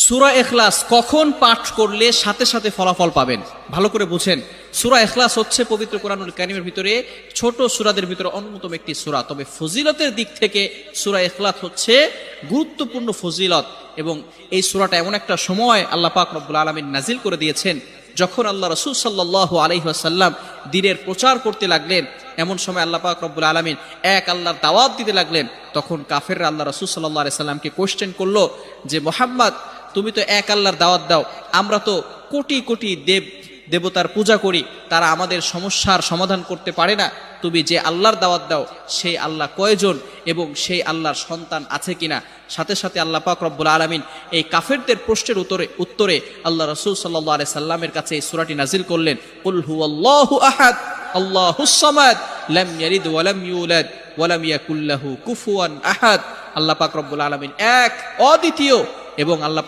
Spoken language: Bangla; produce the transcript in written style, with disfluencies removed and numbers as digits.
সূরা ইখলাস কখন পাঠ করলে সাথে সাথে ফলাফল পাবেন? ভালো করে বুঝেন, সূরা ইখলাস হচ্ছে পবিত্র কোরআনুল কারীমের ভিতরে ছোট সূরাদের ভিতরে অন্যতম একটি সূরা। তবে ফজিলতের দিক থেকে সূরা ইখলাস হচ্ছে গুরুত্বপূর্ণ ফজিলত, এবং এই সূরাটা এমন একটা সময় আল্লাহ পাক রব্বুল আলামিন নাজিল করে দিয়েছেন যখন আল্লাহ রাসূল সাল্লাল্লাহু আলাইহি ওয়াসাল্লাম দ্বীনের প্রচার করতে লাগলেন। এমন সময় আল্লাহ পাক রব্বুল আলামিন এক আল্লাহর দাওয়াত দিতে লাগলেন। তখন কাফেররা আল্লাহ রাসূল সাল্লাল্লাহু আলাইহি সাল্লামকে কোশ্চেন করলো যে, মুহাম্মদ, তুমি তো এক আল্লাহর দাওয়াত দাও, আমরা তো কোটি কোটি দেবতার পূজা করি, তারা আমাদের সমস্যার সমাধান করতে পারে না। তুমি যে আল্লাহর দাওয়াত দাও সেই আল্লাহ কয়জন এবং সেই আল্লাহর সন্তান আছে কিনা? সাথে সাথে আল্লাহ পাক রব্বুল আলামিন এই কাফেরদের প্রশ্নের উত্তরে আল্লাহ রাসূল সাল্লাল্লাহু আলাইহি সাল্লামের কাছে এই সূরাটি নাজিল করলেন, কুল হুয়াল্লাহু আহাদ আল্লাহুস সামাদ লাম ইয়ালিদ ওয়া লাম ইউলাদ ওয়া লাম ইয়াকুল লাহু কুফুয়ান আহাদ। আল্লাহ পাক রব্বুল আলামিন এক, অদ্বিতীয়, এবং আল্লাহ পাক